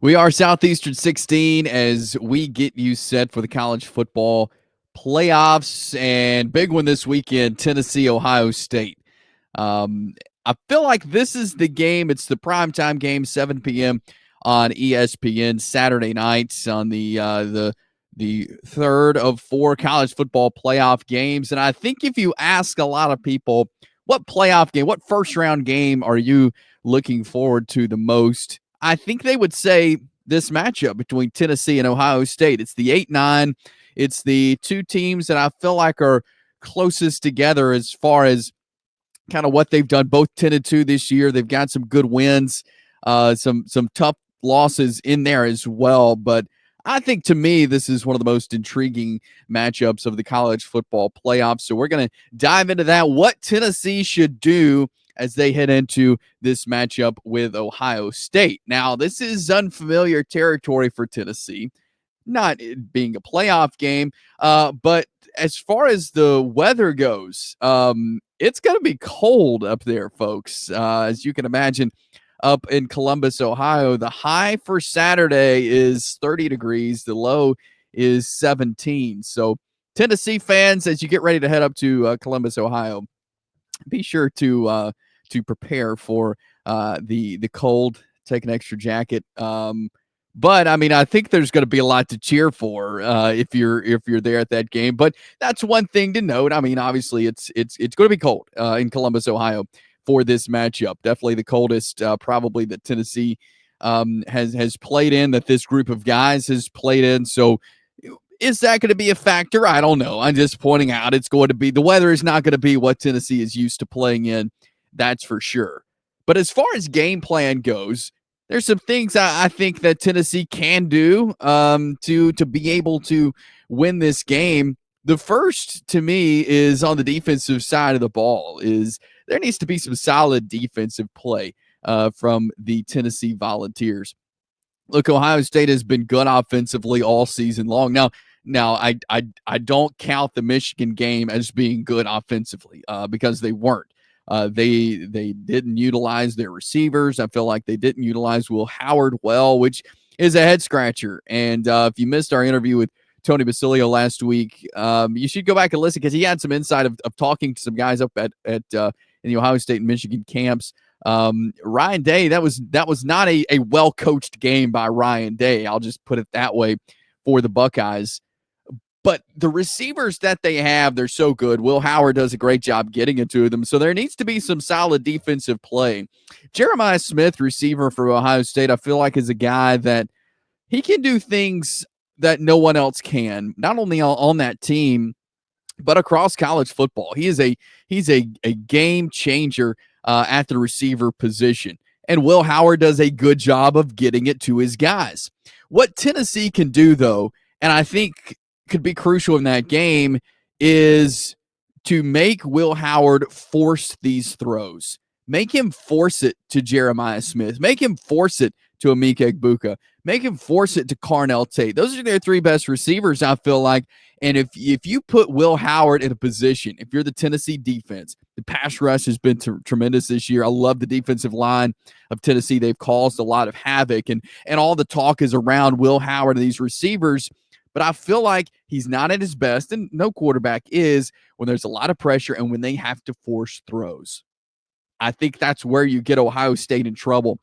We are Southeastern 16 as we get you set for the college football playoffs, and big one this weekend, Tennessee, Ohio State. I feel like this is the game. It's the primetime game, 7 p.m. on ESPN Saturday nights on the third of four college football playoff games. And I think if you ask a lot of people, what playoff game, what first round game are you looking forward to the most? I think they would say this matchup between Tennessee and Ohio State. It's the 8-9. It's the two teams that I feel like are closest together as far as kind of what they've done. Both 10-2 this year. They've got some good wins, some tough losses in there as well. But I think, to me, this is one of the most intriguing matchups of the college football playoffs. So we're going to dive into that, what Tennessee should do as they head into this matchup with Ohio State. Now, this is unfamiliar territory for Tennessee, not being a playoff game, but as far as the weather goes, it's going to be cold up there, folks. As you can imagine, up in Columbus, Ohio, the high for Saturday is 30 degrees. The low is 17. So Tennessee fans, as you get ready to head up to Columbus, Ohio, be sure to prepare for the cold. Take an extra jacket. But I mean, I think there's going to be a lot to cheer for if you're there at that game. But that's one thing to note. I mean, obviously, it's going to be cold in Columbus, Ohio, for this matchup. Definitely the coldest, probably, that Tennessee has played in, that this group of guys has played in. So, is that going to be a factor? I don't know. I'm just pointing out it's going to be, the weather is not going to be what Tennessee is used to playing in. That's for sure. But as far as game plan goes, there's some things I think that Tennessee can do to be able to win this game. The first, to me, is on the defensive side of the ball. Is there needs to be some solid defensive play from the Tennessee Volunteers. Look, Ohio State has been good offensively all season long. Now I don't count the Michigan game as being good offensively because they weren't. They didn't utilize their receivers. I feel like they didn't utilize Will Howard well, which is a head scratcher. And if you missed our interview with Tony Basilio last week, you should go back and listen because he had some insight of talking to some guys up at in the Ohio State and Michigan camps. Ryan Day, that was not a well-coached game by Ryan Day. I'll just put it that way for the Buckeyes. But the receivers that they have, they're so good. Will Howard does a great job getting it to them. So there needs to be some solid defensive play. Jeremiah Smith, receiver for Ohio State, I feel like is a guy that he can do things that no one else can, not only on that team, but across college football. He's a game changer at the receiver position. And Will Howard does a good job of getting it to his guys. What Tennessee can do, though, and I think could be crucial in that game, is to make Will Howard force these throws. Make him force it to Jeremiah Smith. Make him force it to Emeka Egbuka. Make him force it to Carnell Tate. Those are their three best receivers, I feel like. And if you put Will Howard in a position, if you're the Tennessee defense, the pass rush has been tremendous this year. I love the defensive line of Tennessee. They've caused a lot of havoc, and all the talk is around Will Howard and these receivers. But I feel like he's not at his best, and no quarterback is, when there's a lot of pressure and when they have to force throws. I think that's where you get Ohio State in trouble,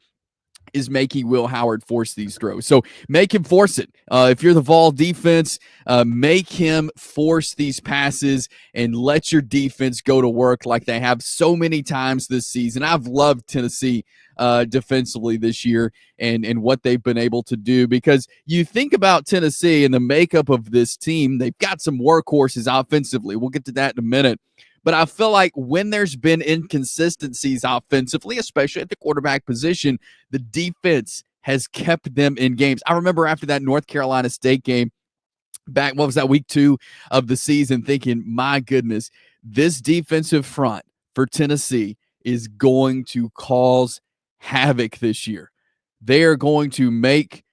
is making Will Howard force these throws. So make him force it. If you're the Vol defense, make him force these passes and let your defense go to work like they have so many times this season. I've loved Tennessee defensively this year and what they've been able to do, because you think about Tennessee and the makeup of this team, they've got some workhorses offensively. We'll get to that in a minute. But I feel like when there's been inconsistencies offensively, especially at the quarterback position, the defense has kept them in games. I remember after that North Carolina State game back, what was that, week 2 of the season, thinking, my goodness, this defensive front for Tennessee is going to cause havoc this year. They are going to make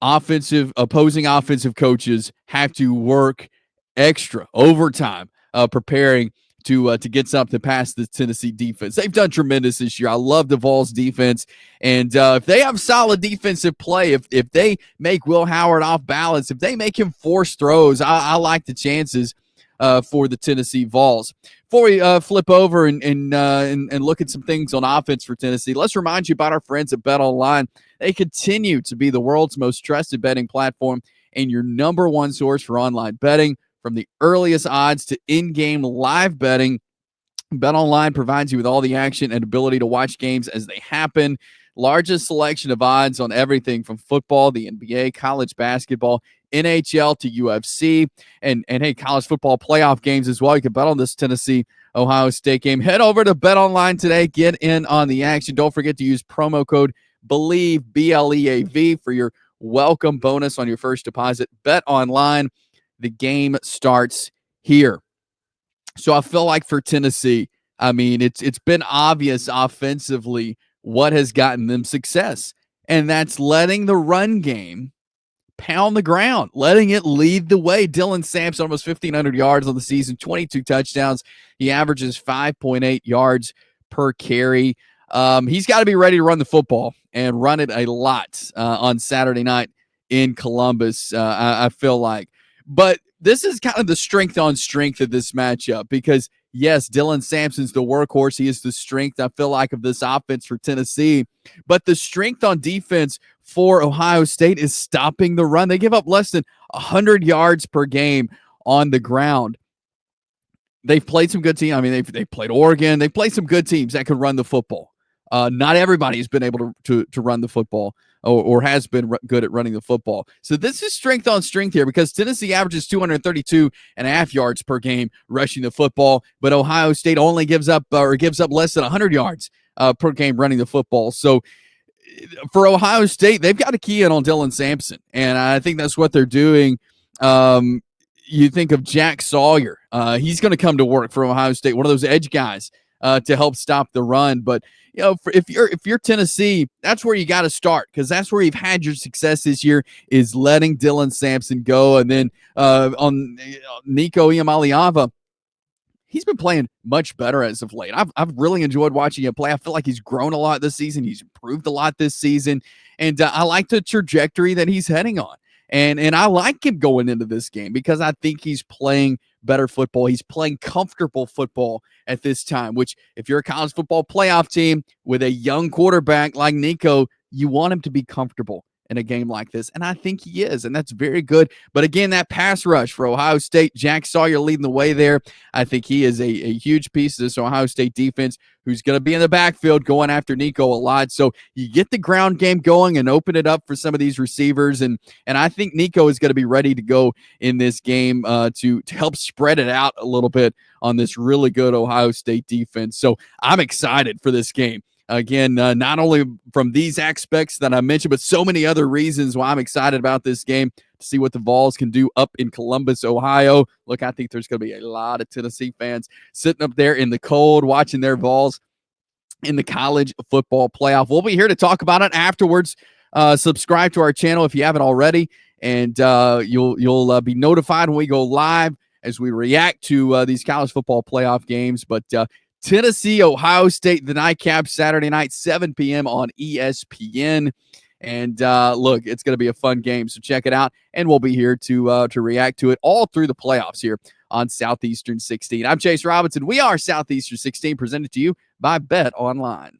opposing offensive coaches have to work extra overtime preparing to get something past the Tennessee defense. They've done tremendous this year. I love the Vols defense, and if they have solid defensive play, if they make Will Howard off balance, if they make him force throws, I like the chances for the Tennessee Vols. Before we flip over and look at some things on offense for Tennessee, let's remind you about our friends at Bet Online. They continue to be the world's most trusted betting platform and your number one source for online betting. From the earliest odds to in-game live betting, BetOnline provides you with all the action and ability to watch games as they happen. Largest selection of odds on everything from football, the NBA, college basketball, NHL to UFC, and hey, college football playoff games as well. You can bet on this Tennessee-Ohio State game. Head over to BetOnline today. Get in on the action. Don't forget to use promo code BELIEVE, BLEAV, for your welcome bonus on your first deposit. BetOnline. The game starts here. So I feel like for Tennessee, I mean, it's been obvious offensively what has gotten them success, and that's letting the run game pound the ground, letting it lead the way. Dylan Sampson, almost 1,500 yards on the season, 22 touchdowns. He averages 5.8 yards per carry. He's got to be ready to run the football and run it a lot on Saturday night in Columbus, I feel like. But this is kind of the strength on strength of this matchup because, yes, Dylan Sampson's the workhorse. He is the strength, I feel like, of this offense for Tennessee. But the strength on defense for Ohio State is stopping the run. They give up less than 100 yards per game on the ground. They've played some good teams. I mean, they've played Oregon. They've played some good teams that can run the football. Not everybody has been able to run the football or has been good at running the football. So this is strength on strength here because Tennessee averages 232.5 yards per game rushing the football, but Ohio State only gives up less than 100 yards per game running the football. So for Ohio State, they've got to key in on Dylan Sampson, and I think that's what they're doing. You think of Jack Sawyer. He's going to come to work for Ohio State, one of those edge guys to help stop the run. But if you're Tennessee, that's where you got to start because that's where you've had your success this year is letting Dylan Sampson go. And then on Nico Iamaleava, he's been playing much better as of late. I've really enjoyed watching him play. I feel like he's grown a lot this season. He's improved a lot this season, and I like the trajectory that he's heading on. And I like him going into this game because I think he's playing better football. He's playing comfortable football at this time, which if you're a college football playoff team with a young quarterback like Nico, you want him to be comfortable in a game like this. And I think he is, and that's very good. But again, that pass rush for Ohio State, Jack Sawyer leading the way there. I think he is a huge piece of this Ohio State defense who's going to be in the backfield going after Nico a lot. So you get the ground game going and open it up for some of these receivers. And I think Nico is going to be ready to go in this game to help spread it out a little bit on this really good Ohio State defense. So I'm excited for this game. Again, not only from these aspects that I mentioned, but so many other reasons why I'm excited about this game to see what the Vols can do up in Columbus, Ohio. Look, I think there's going to be a lot of Tennessee fans sitting up there in the cold watching their Vols in the college football playoff. We'll be here to talk about it afterwards. Subscribe to our channel if you haven't already, and you'll be notified when we go live as we react to these college football playoff games. But Tennessee, Ohio State, the nightcap Saturday night, 7 p.m. on ESPN. And look, it's going to be a fun game, so check it out. And we'll be here to react to it all through the playoffs here on Southeastern 16. I'm Chase Robinson. We are Southeastern 16, presented to you by Bet Online.